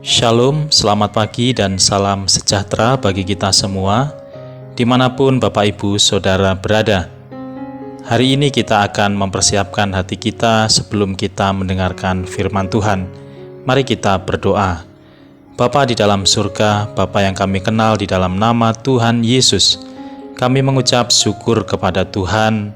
Shalom, selamat pagi dan salam sejahtera bagi kita semua, dimanapun Bapak Ibu Saudara berada. Hari ini kita akan mempersiapkan hati kita sebelum kita mendengarkan firman Tuhan. Mari kita berdoa. Bapa di dalam surga, Bapa yang kami kenal di dalam nama Tuhan Yesus, kami mengucap syukur kepada Tuhan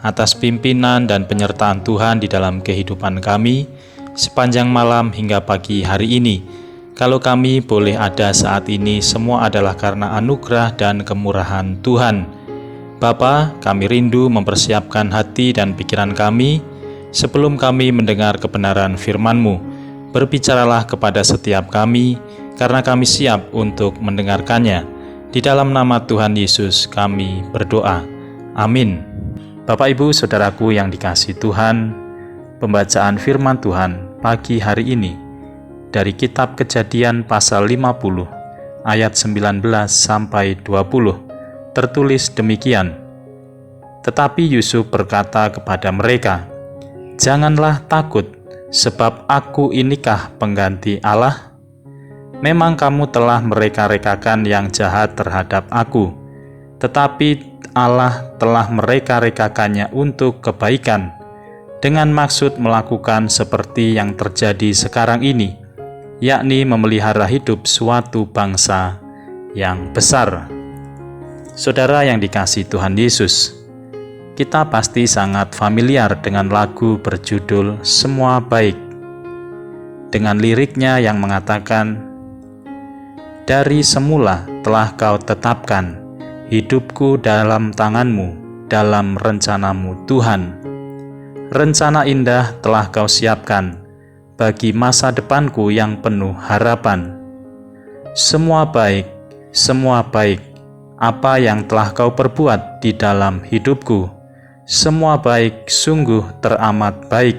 atas pimpinan dan penyertaan Tuhan di dalam kehidupan kami sepanjang malam hingga pagi hari ini. Kalau kami boleh ada saat ini, semua adalah karena anugerah dan kemurahan Tuhan. Bapa, kami rindu mempersiapkan hati dan pikiran kami sebelum kami mendengar kebenaran firman-Mu. Berbicaralah kepada setiap kami, karena kami siap untuk mendengarkannya. Di dalam nama Tuhan Yesus kami berdoa. Amin. Bapak Ibu Saudaraku yang dikasihi Tuhan, pembacaan firman Tuhan pagi hari ini dari kitab Kejadian pasal 50 ayat 19 sampai 20 tertulis demikian. Tetapi Yusuf berkata kepada mereka, "Janganlah takut, sebab aku inikah pengganti Allah? Memang kamu telah mereka-rekakan yang jahat terhadap aku, tetapi Allah telah mereka-rekakannya untuk kebaikan, dengan maksud melakukan seperti yang terjadi sekarang ini, yakni memelihara hidup suatu bangsa yang besar." Saudara yang dikasihi Tuhan Yesus, kita pasti sangat familiar dengan lagu berjudul "Semua Baik", dengan liriknya yang mengatakan, "Dari semula telah kau tetapkan hidupku dalam tanganmu, dalam rencanamu Tuhan. Rencana indah telah kau siapkan bagi masa depanku yang penuh harapan. Semua baik, apa yang telah kau perbuat di dalam hidupku. Semua baik, sungguh teramat baik.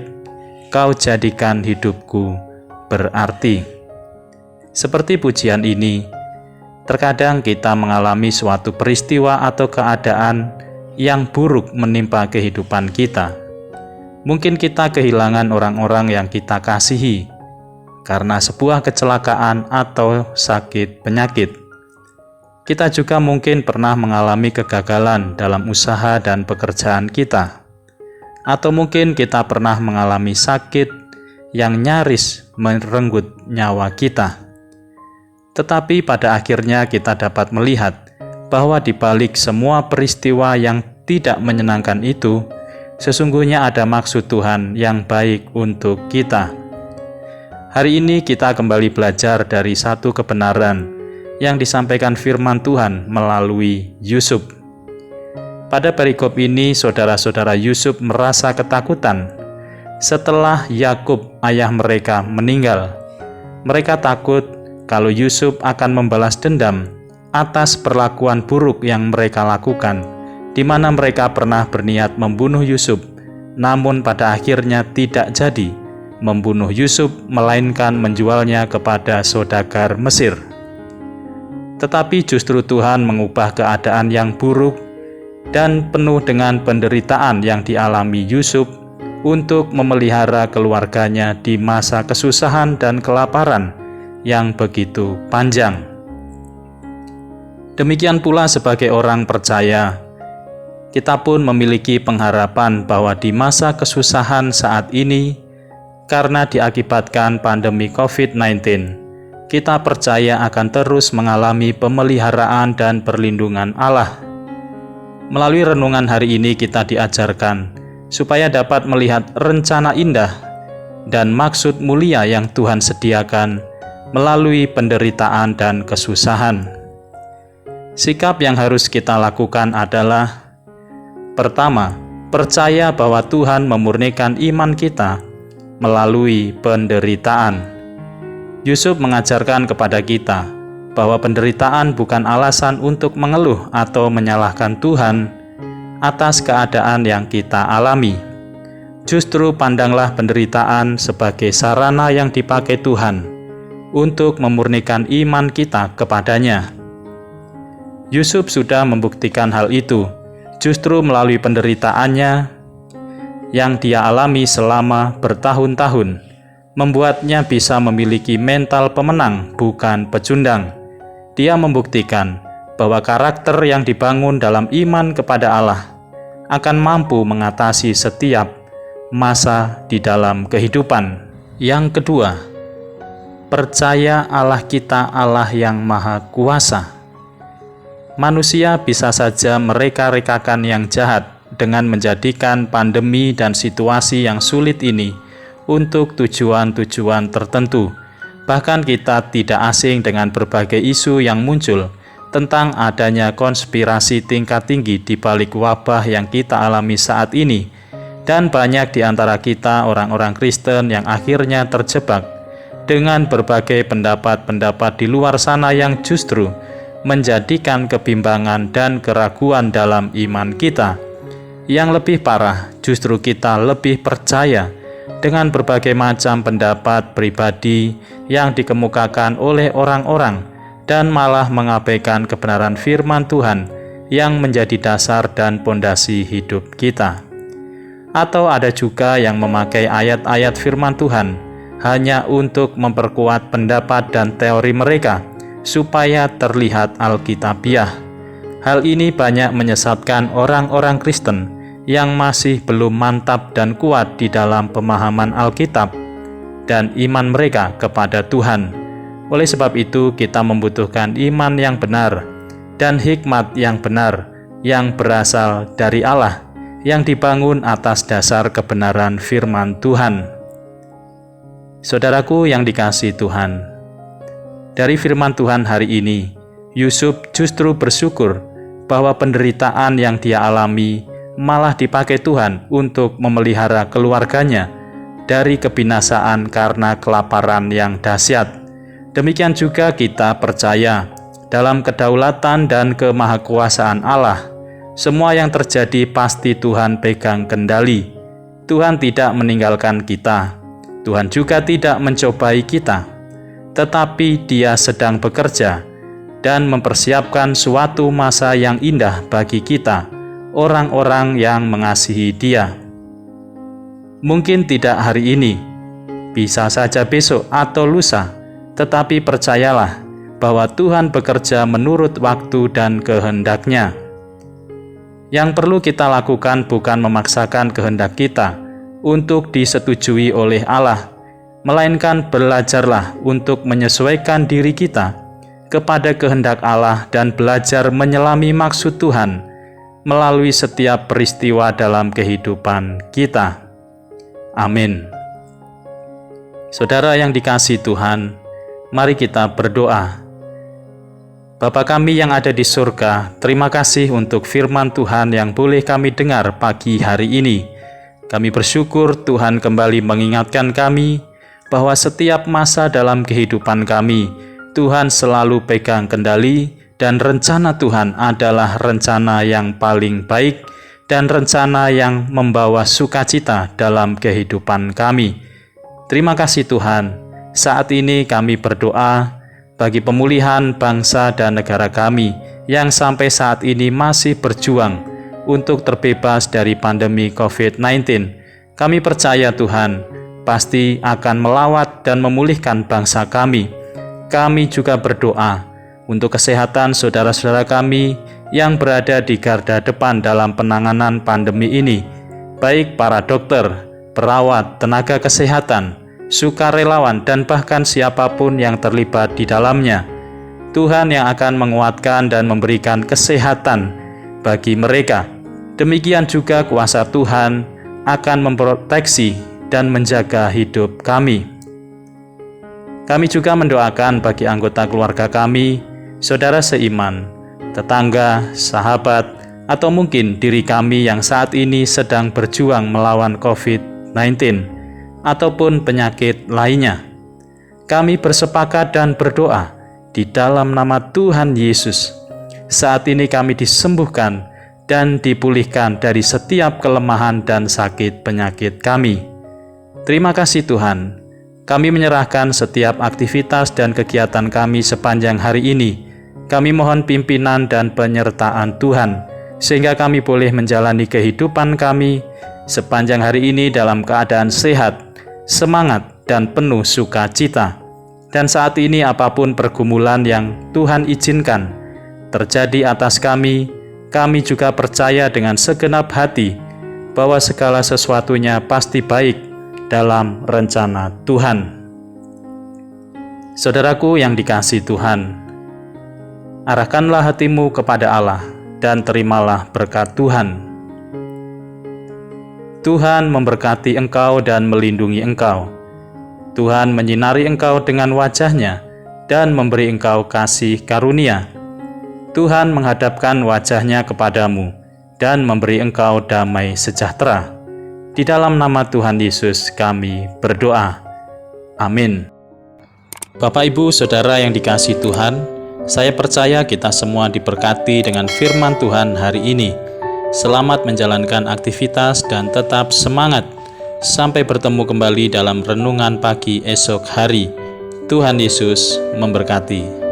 Kau jadikan hidupku berarti." Seperti pujian ini, terkadang kita mengalami suatu peristiwa atau keadaan yang buruk menimpa kehidupan kita. Mungkin kita kehilangan orang-orang yang kita kasihi karena sebuah kecelakaan atau sakit penyakit. Kita juga mungkin pernah mengalami kegagalan dalam usaha dan pekerjaan kita. Atau mungkin kita pernah mengalami sakit yang nyaris merenggut nyawa kita. Tetapi pada akhirnya kita dapat melihat bahwa di balik semua peristiwa yang tidak menyenangkan itu, sesungguhnya ada maksud Tuhan yang baik untuk kita. Hari ini kita kembali belajar dari satu kebenaran yang disampaikan firman Tuhan melalui Yusuf. Pada perikop ini, saudara-saudara Yusuf merasa ketakutan setelah Yakub ayah mereka meninggal. Mereka takut kalau Yusuf akan membalas dendam atas perlakuan buruk yang mereka lakukan, di mana mereka pernah berniat membunuh Yusuf, namun pada akhirnya tidak jadi membunuh Yusuf, melainkan menjualnya kepada saudagar Mesir. Tetapi justru Tuhan mengubah keadaan yang buruk dan penuh dengan penderitaan yang dialami Yusuf untuk memelihara keluarganya di masa kesusahan dan kelaparan yang begitu panjang. Demikian pula sebagai orang percaya, kita pun memiliki pengharapan bahwa di masa kesusahan saat ini, karena diakibatkan pandemi COVID-19, kita percaya akan terus mengalami pemeliharaan dan perlindungan Allah. Melalui renungan hari ini kita diajarkan supaya dapat melihat rencana indah dan maksud mulia yang Tuhan sediakan melalui penderitaan dan kesusahan. Sikap yang harus kita lakukan adalah: pertama, percaya bahwa Tuhan memurnikan iman kita melalui penderitaan. Yusuf mengajarkan kepada kita bahwa penderitaan bukan alasan untuk mengeluh atau menyalahkan Tuhan atas keadaan yang kita alami. Justru pandanglah penderitaan sebagai sarana yang dipakai Tuhan untuk memurnikan iman kita kepadanya. Yusuf sudah membuktikan hal itu justru melalui penderitaannya yang dia alami selama bertahun-tahun, membuatnya bisa memiliki mental pemenang, bukan pecundang. Dia membuktikan bahwa karakter yang dibangun dalam iman kepada Allah akan mampu mengatasi setiap masa di dalam kehidupan. Yang kedua, percaya Allah kita Allah yang Maha Kuasa. Manusia bisa saja mereka-rekakan yang jahat dengan menjadikan pandemi dan situasi yang sulit ini untuk tujuan-tujuan tertentu. Bahkan kita tidak asing dengan berbagai isu yang muncul tentang adanya konspirasi tingkat tinggi di balik wabah yang kita alami saat ini. Dan banyak di antara kita orang-orang Kristen yang akhirnya terjebak dengan berbagai pendapat-pendapat di luar sana yang justru menjadikan kebimbangan dan keraguan dalam iman kita. Yang lebih parah, justru kita lebih percaya dengan berbagai macam pendapat pribadi yang dikemukakan oleh orang-orang dan malah mengabaikan kebenaran firman Tuhan yang menjadi dasar dan pondasi hidup kita. Atau ada juga yang memakai ayat-ayat firman Tuhan hanya untuk memperkuat pendapat dan teori mereka supaya terlihat alkitabiah. Hal ini banyak menyesatkan orang-orang Kristen yang masih belum mantap dan kuat di dalam pemahaman Alkitab dan iman mereka kepada Tuhan. Oleh sebab itu, kita membutuhkan iman yang benar dan hikmat yang benar yang berasal dari Allah, yang dibangun atas dasar kebenaran firman Tuhan. Saudaraku yang dikasihi Tuhan, dari firman Tuhan hari ini, Yusuf justru bersyukur bahwa penderitaan yang dia alami malah dipakai Tuhan untuk memelihara keluarganya dari kebinasaan karena kelaparan yang dahsyat. Demikian juga kita percaya dalam kedaulatan dan kemahakuasaan Allah. Semua yang terjadi pasti Tuhan pegang kendali. Tuhan tidak meninggalkan kita. Tuhan juga tidak mencobai kita. Tetapi Dia sedang bekerja dan mempersiapkan suatu masa yang indah bagi kita, orang-orang yang mengasihi Dia. Mungkin tidak hari ini, bisa saja besok atau lusa, tetapi percayalah bahwa Tuhan bekerja menurut waktu dan kehendak-Nya. Yang perlu kita lakukan bukan memaksakan kehendak kita untuk disetujui oleh Allah, melainkan belajarlah untuk menyesuaikan diri kita kepada kehendak Allah dan belajar menyelami maksud Tuhan melalui setiap peristiwa dalam kehidupan kita. Amin. Saudara yang dikasihi Tuhan, mari kita berdoa. Bapa kami yang ada di surga, terima kasih untuk firman Tuhan yang boleh kami dengar pagi hari ini. Kami bersyukur Tuhan kembali mengingatkan kami bahwa setiap masa dalam kehidupan kami, Tuhan selalu pegang kendali, dan rencana Tuhan adalah rencana yang paling baik dan rencana yang membawa sukacita dalam kehidupan kami. Terima kasih Tuhan. Saat ini kami berdoa bagi pemulihan bangsa dan negara kami yang sampai saat ini masih berjuang untuk terbebas dari pandemi COVID-19. Kami percaya Tuhan pasti akan melawat dan memulihkan bangsa kami. Kami juga berdoa untuk kesehatan saudara-saudara kami yang berada di garda depan dalam penanganan pandemi ini, baik para dokter, perawat, tenaga kesehatan, sukarelawan, dan bahkan siapapun yang terlibat di dalamnya. Tuhan yang akan menguatkan dan memberikan kesehatan bagi mereka. Demikian juga kuasa Tuhan akan memproteksi dan menjaga hidup kami. Kami juga mendoakan bagi anggota keluarga kami, saudara seiman, tetangga, sahabat, atau mungkin diri kami yang saat ini sedang berjuang melawan COVID-19 ataupun penyakit lainnya. Kami bersepakat dan berdoa di dalam nama Tuhan Yesus. Saat ini kami disembuhkan dan dipulihkan dari setiap kelemahan dan sakit penyakit kami. Terima kasih Tuhan. Kami menyerahkan setiap aktivitas dan kegiatan kami sepanjang hari ini. Kami mohon pimpinan dan penyertaan Tuhan, sehingga kami boleh menjalani kehidupan kami sepanjang hari ini dalam keadaan sehat, semangat, dan penuh sukacita. Dan saat ini apapun pergumulan yang Tuhan izinkan terjadi atas kami juga percaya dengan segenap hati bahwa segala sesuatunya pasti baik dalam rencana Tuhan. Saudaraku yang dikasihi Tuhan, arahkanlah hatimu kepada Allah dan terimalah berkat Tuhan. Tuhan memberkati engkau dan melindungi engkau. Tuhan menyinari engkau dengan wajah-Nya dan memberi engkau kasih karunia. Tuhan menghadapkan wajah-Nya kepadamu dan memberi engkau damai sejahtera. Di dalam nama Tuhan Yesus kami berdoa. Amin. Bapak, Ibu, Saudara yang dikasihi Tuhan, saya percaya kita semua diberkati dengan firman Tuhan hari ini. Selamat menjalankan aktivitas dan tetap semangat. Sampai bertemu kembali dalam renungan pagi esok hari. Tuhan Yesus memberkati.